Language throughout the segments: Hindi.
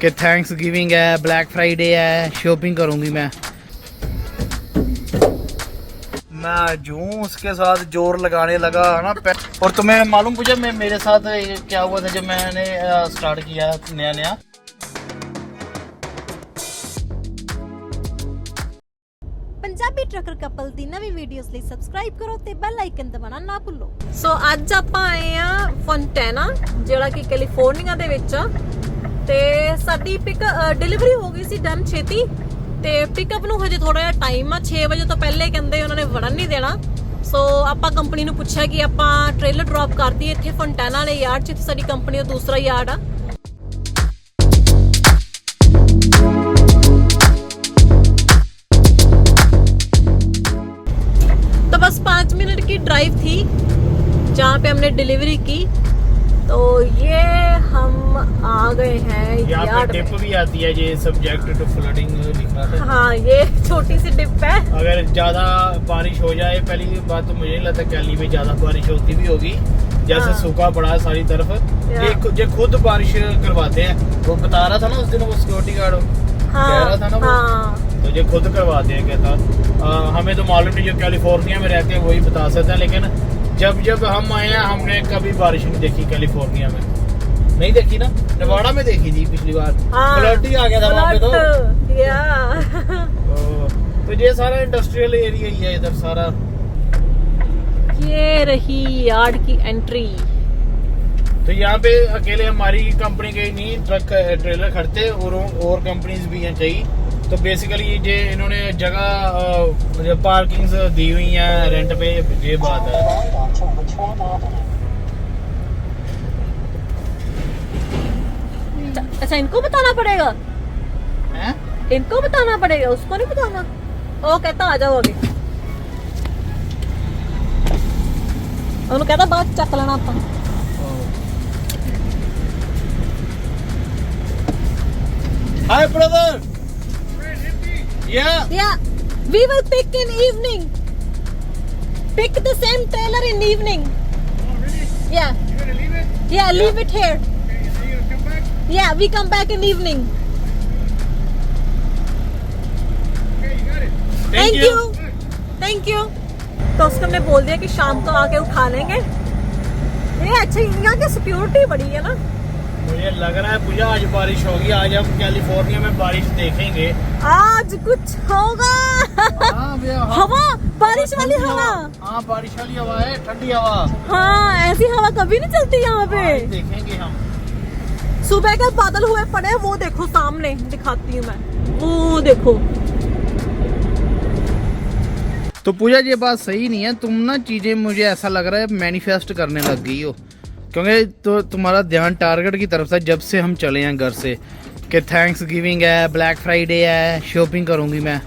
कि थैंक्स गिविंग है, ब्लैक फ्राइडे है, शॉपिंग करूंगी मैं जो उसके साथ जोर लगाने लगा ना। और तुम्हें मालूम मुझे मेरे साथ क्या हुआ था जब मैंने स्टार्ट किया नया नया। ਪੰਜਾਬੀ ਟਰੱਕਰ ਕਪਲ ਦੀ ਨਵੀਂ ਵੀਡੀਓਜ਼ ਲਈ ਸਬਸਕ੍ਰਾਈਬ ਕਰੋ ਤੇ ਬੈਲ ਆਈਕਨ ਦਬਾਉਣਾ ਨਾ ਭੁੱਲੋ। ਸੋ ਅੱਜ ਆਪਾਂ ਆਏ ਆ ਫੌਂਟੈਨਾ ਜਿਹੜਾ ਕਿ ਕੈਲੀਫੋਰਨੀਆ ਦੇ ਵਿੱਚ ਆ ਤੇ ਸਾਡੀ ਪਿਕ ਡਿਲੀਵਰੀ ਹੋ ਗਈ ਸੀ ਡਨ ਛੇਤੀ ਤੇ ਪਿਕਅਪ ਨੂੰ ਹਜੇ ਥੋੜਾ ਜਿਹਾ ਟਾਈਮ ਆ 6 ਵਜੇ ਤੋਂ ਪਹਿਲੇ ਕਹਿੰਦੇ ਉਹਨਾਂ ਨੇ ਵੜਨ ਨਹੀਂ ਦੇਣਾ। ਸੋ ਆਪਾਂ ਕੰਪਨੀ ਨੂੰ ਪੁੱਛਿਆ ਕਿ ਆਪਾਂ ਟ੍ਰੇਲਰ ਡ੍ਰੌਪ ਕਰ ਦਈਏ ਇੱਥੇ ਫੌਂਟੈਨਾ ਵਾਲੇ ਯਾਰਡ 'ਚ। ਸਾਡੀ ਕੰਪਨੀ ਦਾ ਦੂਸਰਾ ਯਾਰਡ ਆ। बस 5 मिनट की ड्राइव थी जहाँ पे हमने डिलीवरी की। तो ये हम आ गए हैं यहाँ पे डिप भी आती है, ये सब्जेक्ट टू फ्लडिंग लिखा है। हाँ ये छोटी सी डिप है। अगर ज्यादा बारिश हो जाए, पहली बात तो मुझे नहीं लगता कैली में ज्यादा बारिश होती भी होगी, जैसे सूखा पड़ा है सारी तरफ। ये खुद बारिश करवाते हैं। वो बता रहा था ना उस दिन वो सिक्योरिटी गार्ड कह रहा था ना वो, तो ये खुद करवाते हैं कहता। हमें तो मालूम नहीं, जो कैलिफोर्निया में रहते हैं वही बता सकते हैं। लेकिन जब हम आए हैं हमने कभी बारिश नहीं देखी कैलिफोर्निया में। नहीं देखी ना, नेवाडा में देखी थी पिछली बार। फ्लड ही आ गया था वहाँ पे तो ये सारा इंडस्ट्रियल एरिया ही है इधर सारा। ये रही यार्ड की एंट्री। तो यहाँ पे अकेले हमारी कंपनी के नहीं ट्रक ट्रेलर खड़ते और कंपनीज भी हैं चाहिए। तो बेसिकली ये इन्होंने जगह पार्किंग्स दी हुई हैं रेंट पे, ये बात है। अच्छा इनको बताना पड़ेगा हैं? इनको बताना पड़ेगा, उसको नहीं बताना। वो कहता आ जाओ आगे, उन्होंने कहता बात चक लेना आप। Hi brother. Yeah, we will pick in evening. Pick the same trailer in evening. Oh, really? Yeah. You're gonna leave it? Yeah, leave it here. Okay, so you're gonna come back? Yeah, we come back in evening. Okay, you got it. Thank you. Thank you. तो उसको हमने बोल दिया कि शाम को आके उठा लेंगे। ये अच्छा यहाँ की सिक्योरिटी बड़ी है ना। मुझे लग रहा है पूजा आज बारिश होगी। आज हम कैलिफोर्निया में बारिश देखेंगे। आज कुछ होगा। हवा, बारिश वाली हवा। हाँ बारिश वाली हवा है, ठंडी हवा। हाँ ऐसी हवा कभी नहीं चलती यहाँ पे। देखेंगे हम। सुबह के बादल हुए पड़े, वो देखो सामने दिखाती हूँ मैं, वो देखो। तो पूजा ये बात सही नहीं है, तुम ना चीजें मुझे ऐसा लग रहा है मैनिफेस्ट करने लग गई हो, क्योंकि तो तुम्हारा ध्यान टारगेट की तरफ से जब से हम चले हैं घर से कि थैंक्स गिविंग है, ब्लैक फ्राइडे है, शॉपिंग करूंगी मैं।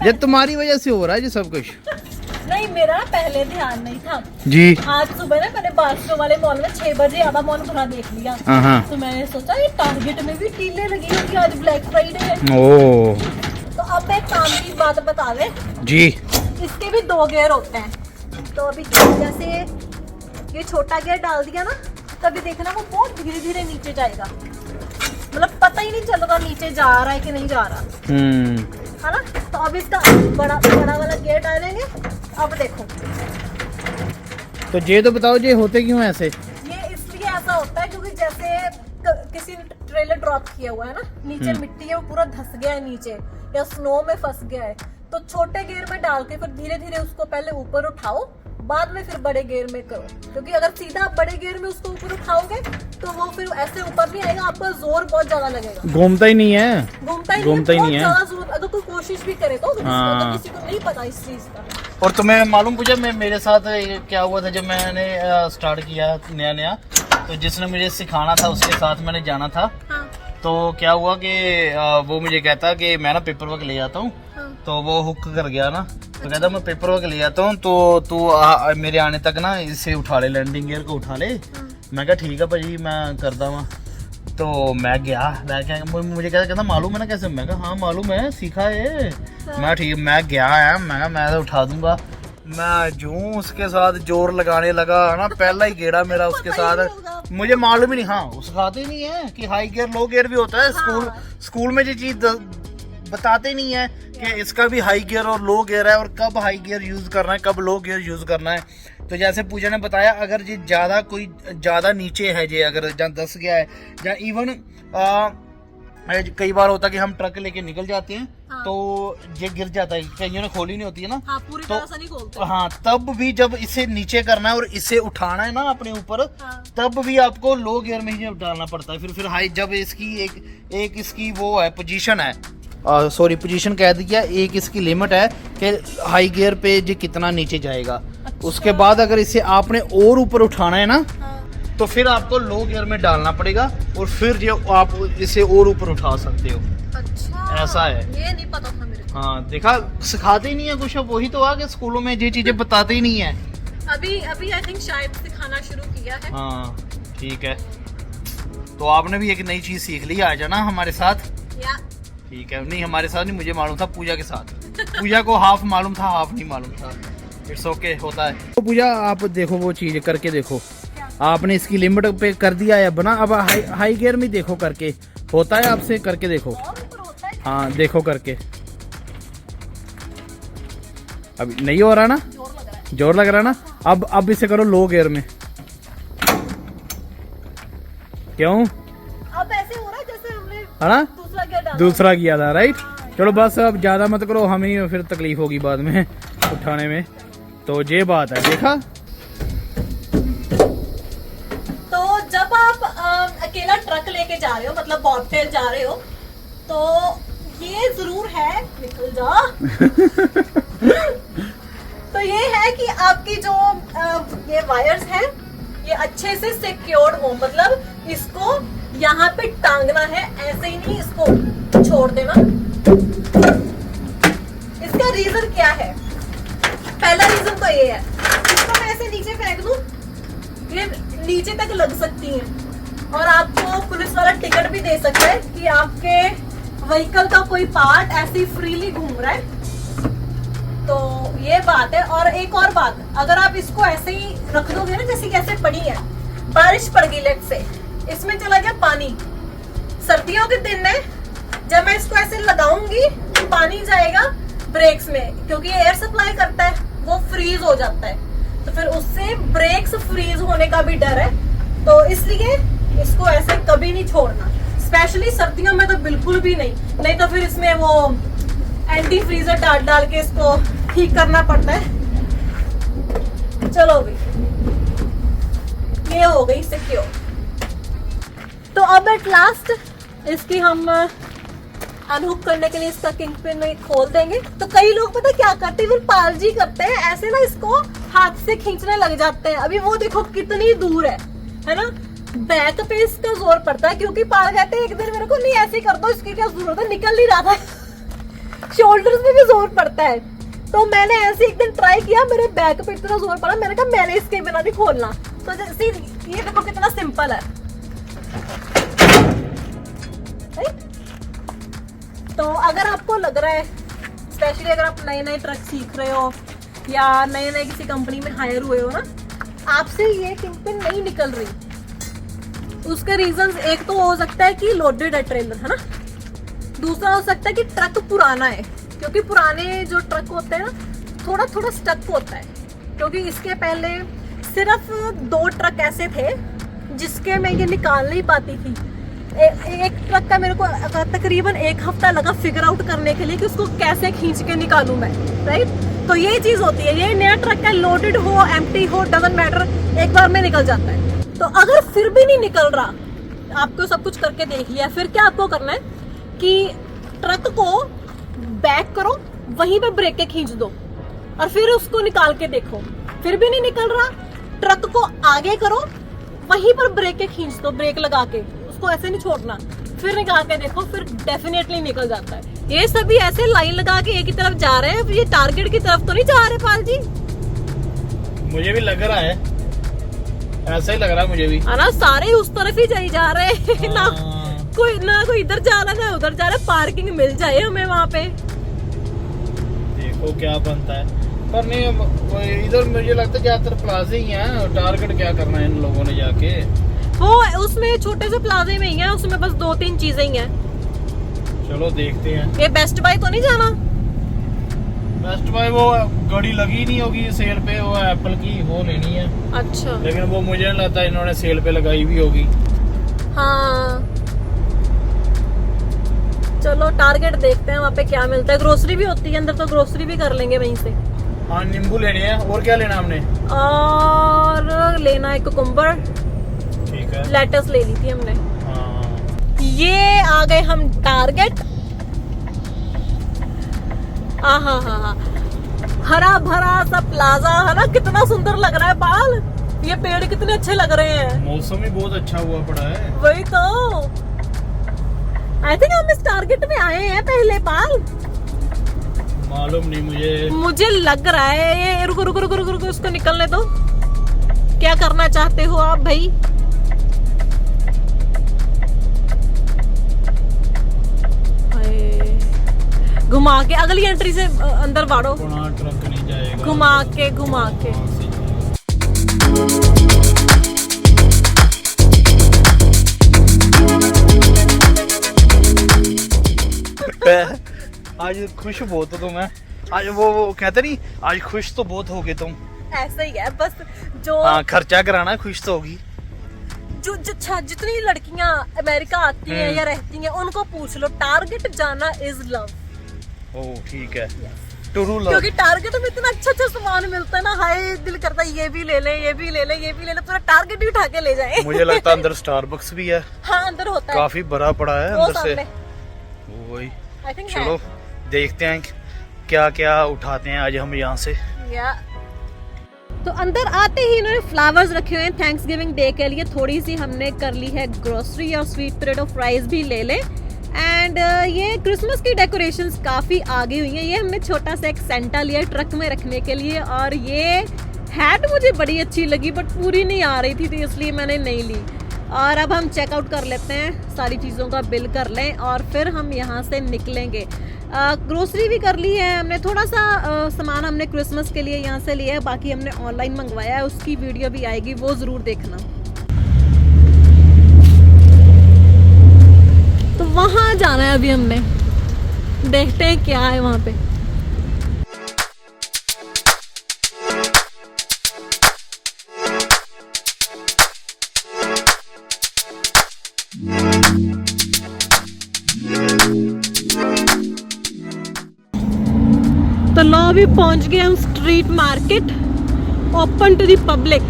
ये तुम्हारी वजह से हो रहा है ये सब कुछ। नहीं मेरा पहले ध्यान नहीं था जी। आज सुबह ना मैंने बास्को वाले मॉल में 6 बजे आधा मॉल भरा देख लिया। तो मैंने सोचा ये टारगेट में भी टीले लगी होंगी, आज ब्लैक फ्राइडे है। ओ तो अब एक काम की बात बता दे जी। इसके भी 2 गियर होते हैं। तो अभी जैसे ये छोटा गियर डाल दिया ना, तभी देखना वो बहुत धीरे धीरे नीचे जाएगा, मतलब पता ही नहीं चलेगा नीचे जा रहा है कि नहीं जा रहा है ना। तो अब इसका बड़ा वाला गियर डालेंगे। अब देखो तो ये तो बताओ ये होते क्यों ऐसे? ये इसलिए ऐसा होता है क्योंकि जैसे किसी ने ट्रेलर ड्रॉप किया हुआ है ना, नीचे मिट्टी है वो पूरा धस गया है नीचे या स्नो में फंस गया है, तो छोटे गियर में डाल के फिर धीरे धीरे उसको पहले ऊपर उठाओ, बाद में फिर बड़े गियर में करो। क्योंकि अगर सीधा आप बड़े गियर में उसको ऊपर उठाओगे तो वो फिर ऐसे ऊपर नहीं आएगा, आपका जोर बहुत ज्यादा लगेगा। घूमता ही नहीं है, घूमता ही नहीं है। जोर अगर कोई कोशिश भी करे तो किसी को नहीं पता इस चीज का। और तुम्हें मालूम मुझे मेरे साथ क्या हुआ था जब मैंने स्टार्ट किया नया नया, तो जिसने मुझे सिखाना था उसके साथ मैंने जाना था। तो क्या हुआ कि वो मुझे कहता कि मैं ना पेपर वर्क ले जाता हूँ। तो वो हुक कर गया ना, तो कहता मैं पेपर वर्क ले जाता हूँ, तो तू मेरे आने तक ना इसे उठा ले, लैंडिंग गियर को उठा ले। मैं कहा ठीक है भाजी मैं करता हूँ। तो मैं गया, मुझे कहता मालूम है ना कैसे? मैं कहा हाँ मालूम है, सीखा है। मैं ठीक, मैं गया है, मैं तो उठा दूंगा। मैं जूं उसके साथ जोर लगाने लगा ना, पहला ही गेड़ा मेरा उसके साथ, मुझे मालूम ही नहीं। हाँ, वो सिखाते नहीं है कि हाई गियर लो गियर भी होता है। स्कूल में ये चीज बताते नहीं है कि इसका भी हाई गियर और लो गियर है, और कब हाई गियर यूज करना है, कब लो गियर यूज करना है। तो जैसे पूजा ने बताया, अगर ये ज्यादा नीचे है, ये अगर जहाँ दस गया है, या इवन कई बार होता है कि हम ट्रक लेके निकल जाते हैं, हाँ। तो ये गिर जाता है, कईयों ने खोली नहीं होती है ना, हाँ, पूरी तो तरह से नहीं खोलते। हाँ, तब भी जब इसे नीचे करना है और इसे उठाना है ना अपने ऊपर, हाँ। तब भी आपको लो गियर में ही डालना पड़ता है। फिर हाई, जब इसकी एक इसकी वो है, पोजीशन है, सॉरी पोजीशन कह दिया, एक इसकी लिमिट है कि हाई गियर पे ये कितना नीचे जाएगा। अच्छा। उसके बाद अगर इसे आपने और ऊपर उठाना है ना, हाँ। तो फिर आपको लो गियर में डालना पड़ेगा, और फिर जो आप इसे और ऊपर उठा सकते हो। अच्छा, ऐसा है। ये नहीं पता था मेरे को। हाँ, देखा, सिखाते ही नहीं है कुछ। अब वही तो आ गया, स्कूलों में ये चीजें बताते ही नहीं है। अभी आई थिंक शायद सिखाना शुरू किया है। हाँ, ठीक है। तो आपने भी एक नई चीज सीख ली, आ जाना हमारे साथ। या ठीक है, नहीं हमारे साथ नहीं, मुझे मालूम था, पूजा के साथ। पूजा को हाफ मालूम था, हाफ नहीं मालूम था। इट्स ओके, होता है। तो पूजा, आप देखो वो चीज करके देखो, आपने इसकी लिमिट पे कर दिया है बना, अब हाई गियर में देखो करके होता है, आपसे करके देखो। और ऊपर होता है। हाँ, देखो करके। अभी नहीं हो रहा ना, जोर लग रहा है। जोर लग रहा ना। अब इसे करो लो गियर में। क्यों? अब ऐसे हो रहा है जैसे हमने है ना, दूसरा गियर डाला। दूसरा किया था, राइट। चलो बस, अब ज्यादा मत करो, हमें फिर तकलीफ होगी बाद में उठाने में। तो ये बात है, देखा। तो जब आप अकेला ट्रक लेके जा रहे हो, मतलब बॉबटेल जा रहे हो, तो ये जरूर है, निकल जा। तो ये है कि आपकी जो ये वायर्स हैं, ये अच्छे से सिक्योर्ड हो, मतलब इसको यहाँ पे टांगना है, ऐसे ही नहीं इसको छोड़ देना। इसका रीजन क्या है? पहला रीजन तो ये है, इसको मैं ऐसे नीचे फेंक दूं, ये नीचे तक लग सकती हैं, और आपको पुलिस वाला टिकट भी दे सकता है कि आपके व्हीकल का कोई पार्ट ऐसे ही फ्रीली घूम रहा है। तो ये बात है। और एक और बात, अगर आप इसको ऐसे ही रख दोगे ना, जैसे कैसे पड़ी है, बारिश पड़ गई लेट से, इसमें चला गया पानी, सर्दियों के दिन है, जब मैं इसको ऐसे लगाऊंगी, पानी जाएगा ब्रेक्स में, क्योंकि ये एयर सप्लाई करता है, वो फ्रीज हो जाता है, तो फिर उससे ब्रेक्स फ्रीज होने का भी डर है। तो इसलिए इसको ऐसे कभी नहीं छोड़ना, स्पेशली सर्दियों में तो बिल्कुल भी नहीं तो फिर इसमें वो एंटी फ्रीजर डाल के इसको ठीक करना पड़ता है। चलो भाई, ये हो गई सिक्योर। तो अब एट लास्ट इसकी हम अनहुक करने के लिए इसका किंग पिन खोल देंगे। तो कई लोग पता क्या करते हैं, पाल जी करते हैं ऐसे ना, इसको हाथ से खींचने लग जाते हैं। अभी वो देखो कितनी दूर है ना। बैक पे इसका जोर पड़ता है, क्योंकि पाल कहते हैं एक दिन मेरे को, नहीं ऐसे कर दो, इसकी क्या जरूरत है, निकल नहीं रहा था। शोल्डर्स में भी जोर पड़ता है। तो मैंने ऐसे एक दिन ट्राई किया, मेरे बैक पे इतना जोर पड़ा, मैंने कहा मैंने इसके बिना नहीं खोलना। तो जैसे ये देखो कितना सिंपल है। तो अगर आपको लग रहा है, स्पेशली अगर आप नए नए ट्रक सीख रहे हो या नए नए किसी कंपनी में हायर हुए हो ना, आपसे ये किंग पिन नहीं निकल रही, उसके रीजंस एक तो हो सकता है कि लोडेड है ट्रेलर, है ना। दूसरा हो सकता है कि ट्रक पुराना है, क्योंकि पुराने जो ट्रक होते हैं ना, थोड़ा थोड़ा स्टक होता है। क्योंकि इसके पहले सिर्फ 2 ट्रक ऐसे थे जिसके मैं ये निकाल नहीं पाती थी। एक ट्रक का मेरे को तकरीबन 1 हफ्ता लगा फिगर आउट करने के लिए कि उसको कैसे खींच के निकालूं मैं, राइट। तो ये चीज होती है, ये नया ट्रक है, लोडेड हो एम्प्टी हो डजंट मैटर, एक बार में निकल जाता है। तो अगर फिर भी नहीं निकल रहा, आपको सब कुछ करके देख लिया, फिर क्या आपको करना है कि ट्रक को बैक करो, वहीं पे ब्रेक के खींच दो, और फिर उसको निकाल के देखो। फिर भी नहीं निकल रहा, ट्रक को आगे करो, वहीं पर ब्रेक के खींच दो, ब्रेक लगा के, उसको ऐसे नहीं छोड़ना, फिर निकाल के देखो, फिर डेफिनेटली निकल जाता है। ये सभी ऐसे लाइन लगा के एक ही तरफ जा रहे हैं, ये टारगेट की तरफ तो नहीं जा रहे पाल जी। मुझे भी लग रहा है, ऐसा ही लग रहा है मुझे भी, है ना, सारे उस तरफ ही जा रहे हैं। ना कोई इधर जा रहा है ना उधर जा रहा है, पार्किंग मिल जाए हमें वहाँ पे। देखो क्या बनता है। पर नहीं वो इधर मुझे लगता है ज्यादातर प्लाजा ही है। टारगेट क्या करना है इन लोगों ने जाके। वो उसमें छोटे से प्लाजे में ही है, उसमें बस 2-3 चीजें ही हैं। चलो देखते हैं। ये बेस्ट बाय तो नहीं जाना? बेस्ट बाय वो घड़ी लगी नहीं होगी सेल पे, वो एप्पल की वो लेनी है। अच्छा। लेकिन वो मुझे नहीं लगता इन्होंने सेल पे लगाई भी होगी। हाँ चलो टारगेट देखते हैं वहाँ पे क्या मिलता है। ग्रोसरी भी होती है अंदर, तो ग्रोसरी भी कर लेंगे वहीं से। हाँ नींबू लेने हैं। और क्या लेना हमने? और लेना है कुकुम्बर, ठीक है। लेटस ले ली थी हमने। हाँ ये आ गए हम टारगेट। हाँ हरा भरा सा प्लाजा है ना, कितना सुंदर लग रहा है बाल। ये पेड़ कितने अच्छे लग रहे हैं। मौसम भी बहुत अच्छा हुआ पड़ा है। वही तो। आई थिंक हम इस टारगेट में आए हैं पहले बाल। मालूम नहीं मुझे लग रहा है। ये रुको रुको रुको रुको रुको, उसको निकलने दो। क्या करना चाहते हो आप भाई? घुमा के अगली एंट्री से अंदर बाड़ो। ट्रक नहीं जाएगा। घुमा के आज खुश बहुत हो तुम। आज वो कहते नहीं, आज खुश तो बहुत हो गए तुम। ऐसा ही है बस। जो हाँ खर्चा कराना, खुश तो होगी। जो जितनी लड़कियां अमेरिका आती हैं या रहती हैं उनको पूछ लो, टारगेट जाना इज लव। ओह ठीक है। True love. क्योंकि टारगेट में इतना अच्छा सामान मिलता है ना, हाय दिल करता है ये भी ले ले, ये भी ले ले, ये भी ले ले, पूरा टारगेट ही उठा के ले जाए। मुझे लगता है अंदर स्टारबक्स भी है। हाँ अंदर होता है, काफी बड़ा पड़ा है अंदर से। वही I think चलो देखते हैं क्या क्या उठाते हैं आज हम यहाँ से। तो अंदर आते ही इन्होंने फ्लावर्स रखे हुए हैं थैंक्स गिविंग डे के लिए। थोड़ी सी हमने कर ली है ग्रोसरी और स्वीट पोटैटो फ्राइज भी ले ले। एंड ये क्रिसमस की डेकोरेशंस काफी आगे हुई हैं। ये हमने छोटा सा एक सेंटा लिया ट्रक में रखने के लिए, और ये हैट मुझे बड़ी अच्छी लगी बट पूरी नहीं आ रही थी तो इसलिए मैंने नहीं ली। और अब हम चेकआउट कर लेते हैं, सारी चीज़ों का बिल कर लें और फिर हम यहाँ से निकलेंगे। ग्रोसरी भी कर ली है हमने, थोड़ा सा सामान हमने क्रिसमस के लिए यहाँ से लिया है, बाकी हमने ऑनलाइन मंगवाया है, उसकी वीडियो भी आएगी, वो ज़रूर देखना। तो वहाँ जाना है अभी हमने, देखते हैं क्या है वहाँ पे। तो लो अभी पहुंच गए हम street market, open to the public.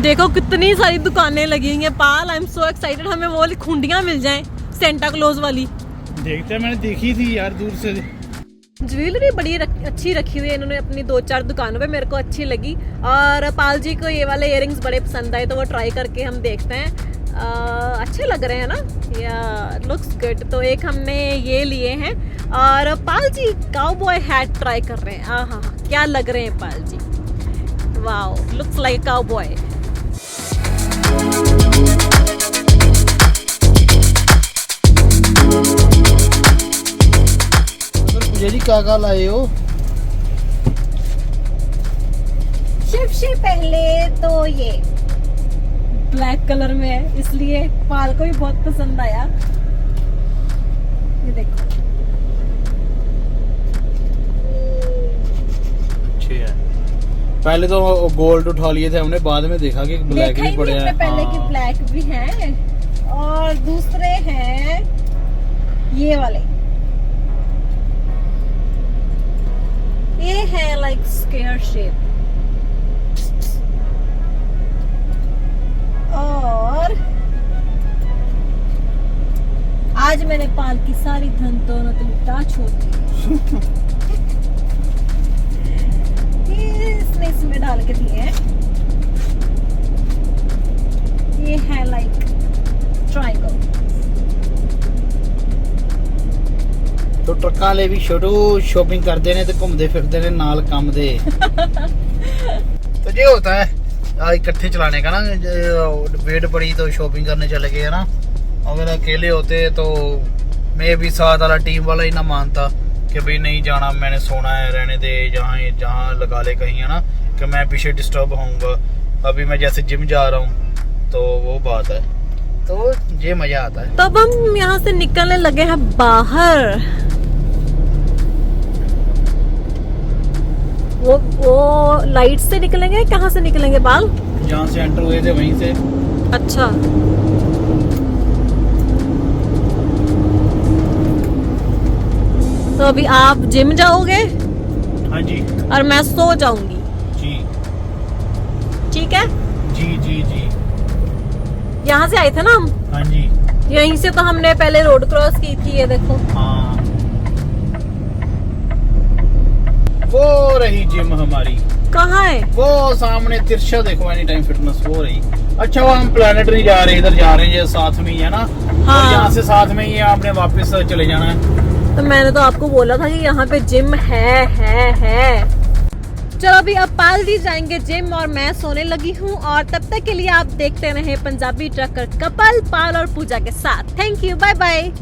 देखो कितनी सारी दुकानें लगी हुई हैं पाल। आई एम सो एक्साइटेड, हमें वो वाली खुंडियां मिल जाएं सेंटा क्लॉज वाली। देखते हैं, मैंने देखी थी यार दूर से। ज्वेलरी बड़ी अच्छी रखी हुई है इन्होंने अपनी 2-4 दुकानों पे, मेरे को अच्छी लगी। और पाल जी को ये वाले इयररिंग्स बड़े पसंद आए तो वो ट्राई करके हम देखते हैं। अच्छे लग रहे हैं ना, या लुक्स गुड। तो एक हमने ये लिए हैं और Pal ji cowboy hat try कर रहे हैं। हाँ क्या लग रहे हैं Pal ji, wow looks like cowboy. जी क्या लाए हो? सबसे पहले तो ये ब्लैक कलर में है इसलिए पाल को भी बहुत पसंद आया। ये देखो अच्छे है। पहले तो गोल्ड उठा लिए थे हमने, बाद में देखा कि ब्लैक भी पड़े हैं। पहले की ब्लैक भी हैं और दूसरे हैं ये वाले। ये है लाइक स्क्वायर शेप। और आज मैंने पाल की सारी धन दौलत लुटा छोड़ दी। इसने इसमें डाल के दिए हैं। ये है लाइक ट्रायंगल। तो ट्रक्का ले भी छोटू शॉपिंग करते ने, तो घूमते फिरते ने नाल काम दे। तो ये होता है इकट्ठे चलाने का ना, वेट पड़ी तो शॉपिंग करने चले गए ना। अगर अकेले होते तो मैं भी साथ वाला टीम वाला ही ना मानता, कि भाई नहीं जाना, मैंने सोना है, रहने दे, जहाँ जहाँ लगा ले कहीं, है ना, कि मैं पीछे डिस्टर्ब होऊंगा। अभी मैं जैसे जिम जा रहा हूँ तो वो बात है, तो ये मजा आता है। तब हम यहाँ से निकलने लगे हैं बाहर। वो लाइट से निकलेंगे, कहाँ से निकलेंगे बाल? जहाँ से एंटर हुए थे वहीं से। अच्छा, तो अभी आप जिम जाओगे हाँ जी और मैं सो जाऊंगी, जी ठीक है? जी जी जी। यहाँ से आए थे ना हम, हाँ जी यहीं से तो हमने पहले रोड क्रॉस की थी, ये देखो। हाँ, वो रही जिम हमारी। कहाँ है? वो सामने तिरछा देखो, एनी टाइम फिटनेस, वो रही। अच्छा, वो हम प्लेनेट नहीं जा रहे, इधर जा रहे हैं, ये साथ में ही है ना। हाँ। और यहाँ से साथ में ही है, आपने वापस चले जाना है। तो मैंने तो आपको बोला था कि यहाँ पे जिम है। चलो अभी अब पाल जी जाएंगे जिम और मैं सोने लगी हूँ, और तब तक के लिए आप देखते रहे पंजाबी ट्रकर कपल पाल और पूजा के साथ। Thank you, bye bye.